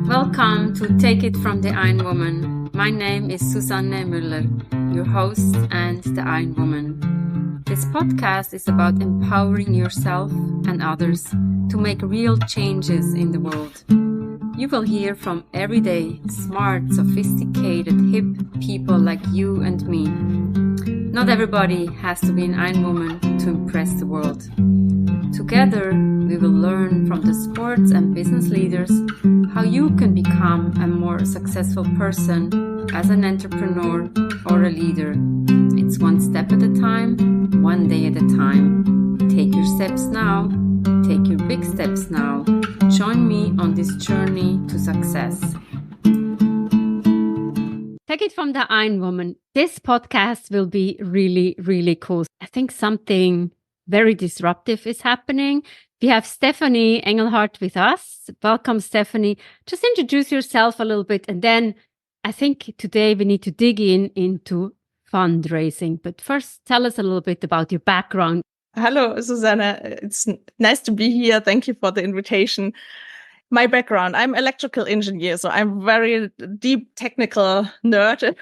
Welcome to Take It from the Ironwoman. My name is Susanne Müller, your host and the Ironwoman. This podcast is about empowering yourself and others to make real changes in the world. You will hear from everyday, smart, sophisticated, hip people like you and me. Not everybody has to be an Ironwoman to impress the world. Together, we will learn from the sports and business leaders how you can become a more successful person as an entrepreneur or a leader. It's one step at a time, one day at a time. Take your steps now. Take your big steps now. Join me on this journey to success. Take it from the Ironwoman. This podcast will be really, really cool. I think something very disruptive is happening. We have Stefanie Engelhard with us. Welcome, Stefanie. Just introduce yourself a little bit, and then I think today we need to dig into fundraising. But first, tell us a little bit about your background. Hello, Susanna. It's nice to be here. Thank you for the invitation. My background, I'm electrical engineer, so I'm very deep technical nerd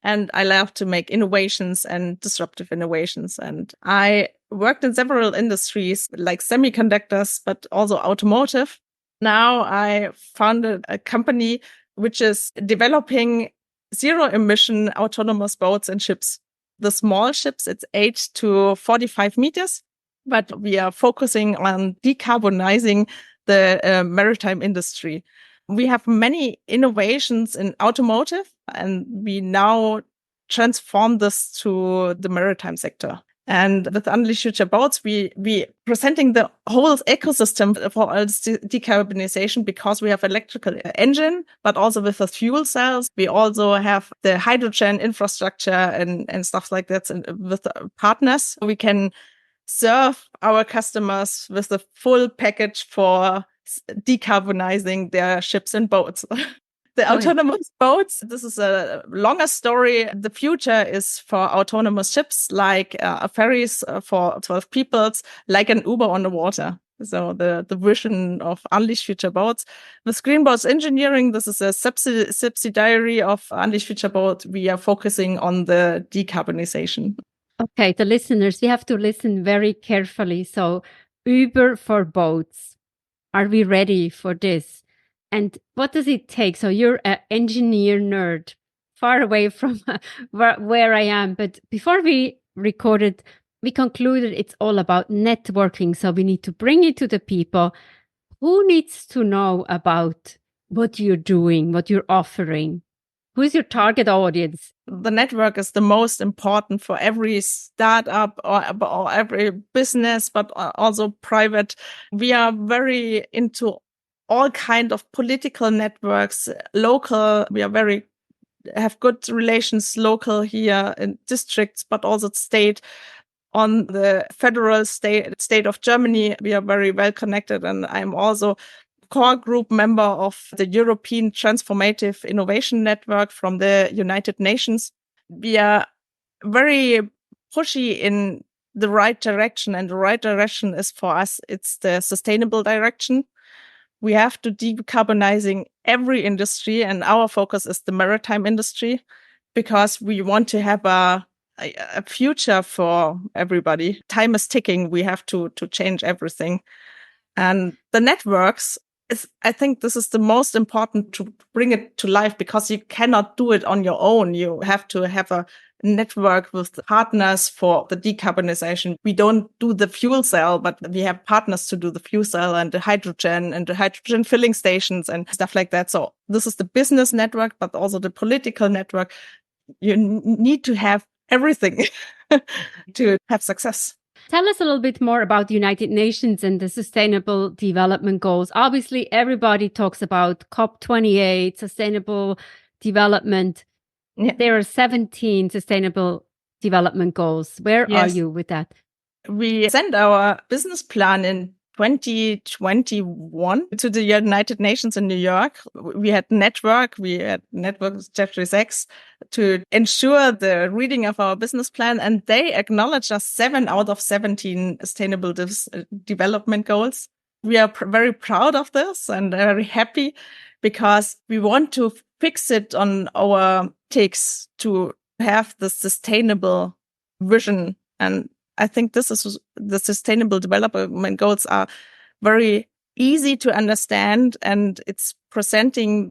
and I love to make innovations and disruptive innovations. And I worked in several industries like semiconductors, but also automotive. Now I founded a company which is developing zero emission autonomous boats and ships. The small ships, it's 8 to 45 meters, but we are focusing on decarbonizing the maritime industry. We have many innovations in automotive, and we now transform this to the maritime sector. And with Unleash Future Boats, we presenting the whole ecosystem for all this decarbonization, because we have electrical engine, but also with the fuel cells. We also have the hydrogen infrastructure and stuff like that. And with partners, we can serve our customers with the full package for decarbonizing their ships and boats. The autonomous boats, this is a longer story. The future is for autonomous ships, like ferries for 12 people, like an Uber on the water. So the vision of Unleash Future Boats. With Green Boats Engineering, this is a subsidiary of Unleash Future Boat. We are focusing on the decarbonization. Okay, the listeners, we have to listen very carefully. So, Uber for boats. Are we ready for this? And what does it take? So, you're an engineer nerd, far away from where I am. But before we recorded, we concluded it's all about networking. So, we need to bring it to the people. Who needs to know about what you're doing, what you're offering? Who's your target audience? The network is the most important for every startup or every business, but also private. We are very into all kind of political networks, local. We are have good relations local here in districts, but also state. On the federal state of Germany, we are very well connected, and I'm also core group member of the European Transformative Innovation Network from the United Nations. We are very pushy in the right direction, and the right direction is for us, it's the sustainable direction. We have to decarbonizing every industry, and our focus is the maritime industry, because we want to have a future for everybody. Time is ticking. We have to change everything. And the networks, I think this is the most important to bring it to life, because you cannot do it on your own. You have to have a network with partners for the decarbonization. We don't do the fuel cell, but we have partners to do the fuel cell and the hydrogen filling stations and stuff like that. So this is the business network, but also the political network. You need to have everything to have success. Tell us a little bit more about the United Nations and the Sustainable Development Goals. Obviously, everybody talks about COP28, sustainable development. Yeah. There are 17 Sustainable Development Goals. Where are you with that? We sent our business plan in 2021 to the United Nations in New York. We had network with Jeffrey Sachs to ensure the reading of our business plan, and they acknowledged us 7 out of 17 sustainable development goals. We are very proud of this and very happy because we want to fix it on our takes to have the sustainable vision. And I think this is the sustainable development goals are very easy to understand, and it's presenting.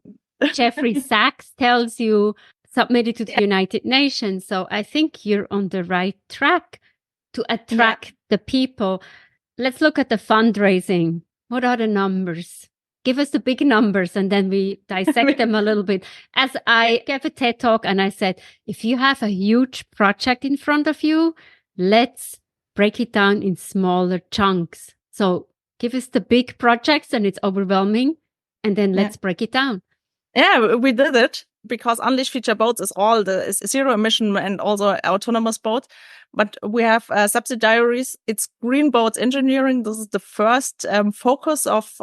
Jeffrey Sachs tells you submit it to the United Nations. So I think you're on the right track to attract the people. Let's look at the fundraising. What are the numbers? Give us the big numbers and then we dissect them a little bit. As I gave a TED Talk and I said, if you have a huge project in front of you, let's break it down in smaller chunks. So give us the big projects and it's overwhelming. And then let's break it down. Yeah, we did it because Unleash Future Boats is all the zero emission and also autonomous boat. But we have subsidiaries. It's Green Boats Engineering. This is the first focus of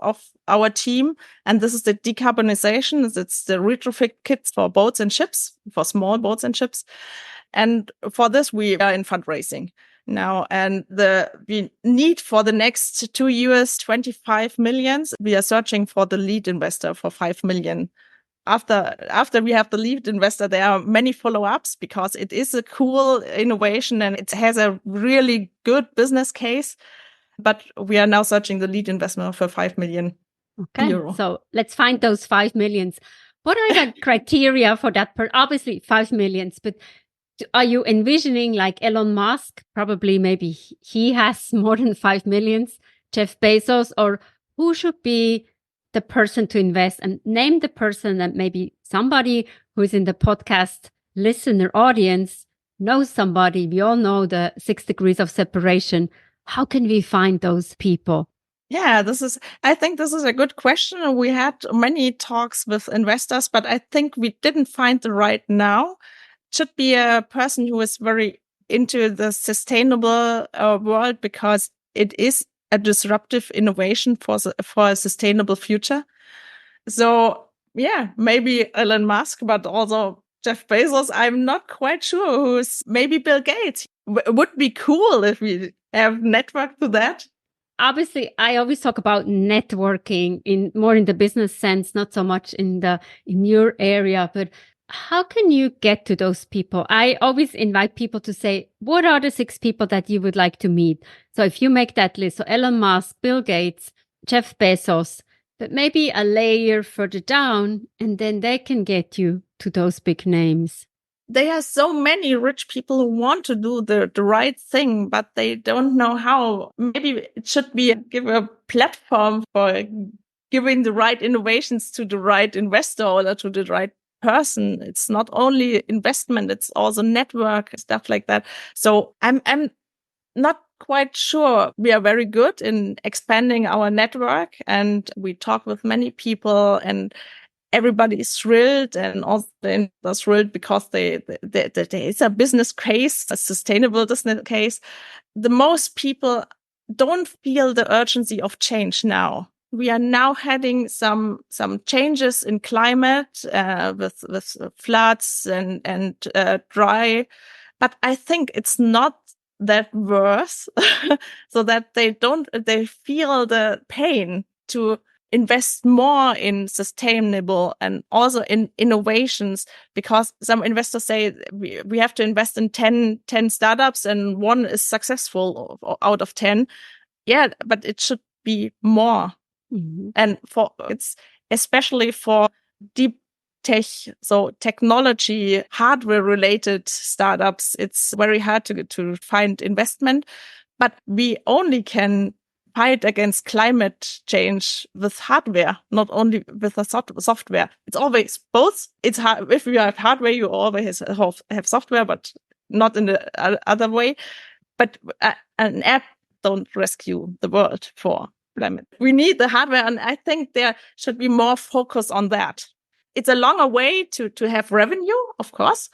our team. And this is the decarbonization. It's the retrofit kits for boats and ships, for small boats and ships. And for this, we are in fundraising now. And we need for the next 2 years, 25 million. We are searching for the lead investor for 5 million. After we have the lead investor, there are many follow-ups because it is a cool innovation and it has a really good business case. But we are now searching the lead investment for 5 million euro. So let's find those 5 millions. What are the criteria for that? Obviously 5 millions, but are you envisioning like Elon Musk? Probably maybe he has more than 5 millions, Jeff Bezos, or who should be the person to invest? And name the person that maybe somebody who's in the podcast listener audience knows somebody. We all know the 6 degrees of separation. How can we find those people? Yeah, I think this is a good question. We had many talks with investors, but I think we didn't find the right now. It should be a person who is very into the sustainable world because it is a disruptive innovation for a sustainable future. So yeah, maybe Elon Musk, but also Jeff Bezos. I'm not quite sure who's maybe Bill Gates. Would be cool if we have network to that. Obviously, I always talk about networking more in the business sense, not so much in your area, but how can you get to those people? I always invite people to say, what are the 6 people that you would like to meet? So if you make that list, so Elon Musk, Bill Gates, Jeff Bezos, but maybe a layer further down, and then they can get you to those big names. There are so many rich people who want to do the right thing, but they don't know how. Maybe it should be give a platform for giving the right innovations to the right investor or to the right person. It's not only investment, it's also network, stuff like that. So I'm not quite sure. We are very good in expanding our network and we talk with many people and everybody is thrilled, and also they're thrilled because there is a business case, a sustainable business case. The most people don't feel the urgency of change now. We are now having some changes in climate with floods and dry, but I think it's not that worse, so that they feel the pain to invest more in sustainable and also in innovations, because some investors say we have to invest in 10 startups and one is successful out of 10. Yeah, but it should be more. Mm-hmm. And it's especially for deep tech, so technology, hardware related startups, it's very hard to find investment, but we only can fight against climate change with hardware, not only with the software. It's always both. It's hard. If you have hardware, you always have software, but not in the other way. But an app don't rescue the world for climate. We need the hardware, and I think there should be more focus on that. It's a longer way to have revenue, of course,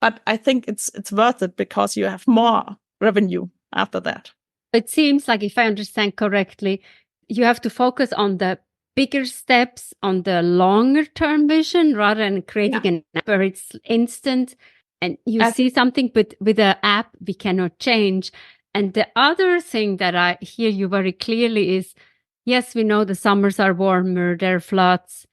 but I think it's worth it because you have more revenue after that. It seems like, if I understand correctly, you have to focus on the bigger steps, on the longer term vision, rather than creating an app where it's instant and you see something, but with an app, we cannot change. And the other thing that I hear you very clearly is Yes, we know the summers are warmer, there are floods,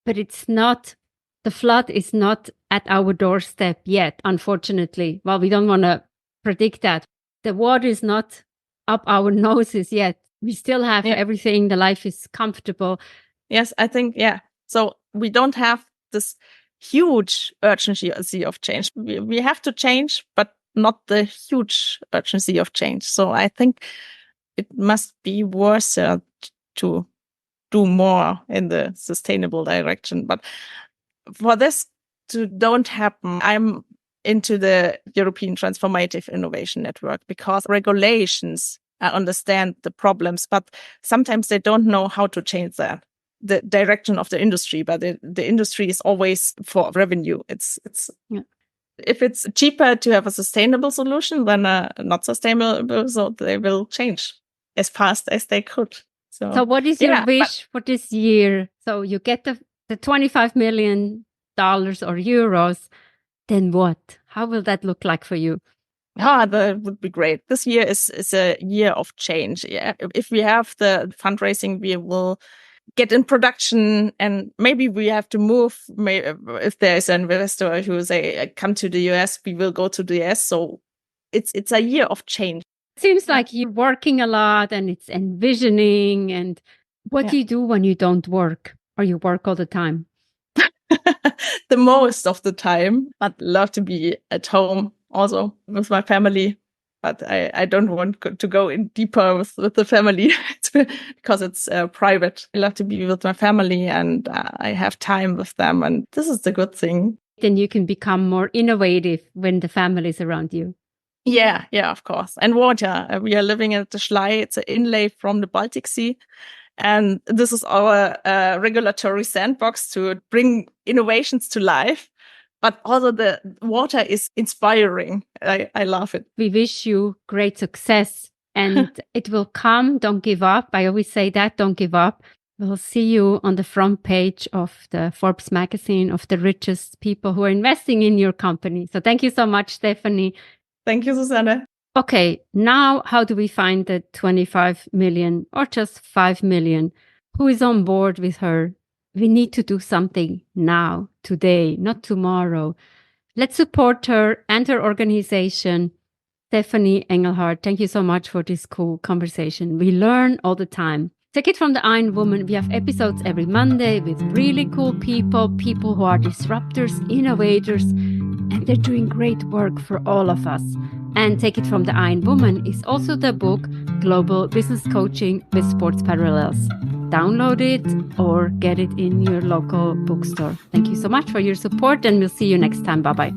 but the flood is not at our doorstep yet, unfortunately. Well, we don't want to predict that. The water is not up our noses yet. We still have everything. The life is comfortable. Yes, I think, So we don't have this huge urgency of change. We have to change, but not the huge urgency of change. So I think it must be worth to do more in the sustainable direction. But for this to don't happen, I'm into the European Transformative Innovation Network because regulations, I understand the problems, but sometimes they don't know how to change that. The direction of the industry, but the industry is always for revenue. If it's cheaper to have a sustainable solution than a not sustainable, so they will change as fast as they could. So what is your wish for this year? So you get the $25 million or euros, then what? How will that look like for you? That would be great. This year is a year of change. Yeah, if we have the fundraising, we will get in production, and maybe we have to move. If there is an investor who say, "Come to the US," we will go to the US. So it's a year of change. It seems like you're working a lot, and it's envisioning. And what do you do when you don't work, or you work all the time? The most of the time, but love to be at home also with my family. But I don't want to go in deeper with the family because it's private. I love to be with my family, and I have time with them. And this is the good thing. Then you can become more innovative when the family is around you. Yeah, of course. And water. We are living at the Schlei. It's an inlay from the Baltic Sea. And this is our regulatory sandbox to bring innovations to life. But also the water is inspiring. I love it. We wish you great success, and it will come. Don't give up. I always say that, don't give up. We'll see you on the front page of the Forbes magazine of the richest people who are investing in your company. So thank you so much, Stefanie. Thank you, Susanne. Okay, now how do we find the 25 million or just 5 million? Who is on board with her? We need to do something now, today, not tomorrow. Let's support her and her organization. Stefanie Engelhard, thank you so much for this cool conversation. We learn all the time. Take it from the Ironwoman. We have episodes every Monday with really cool people who are disruptors, innovators, and they're doing great work for all of us. And Take It From the Ironwoman is also the book Global Business Coaching with Sports Parallels. Download it or get it in your local bookstore. Thank you so much for your support, and we'll see you next time. Bye-bye.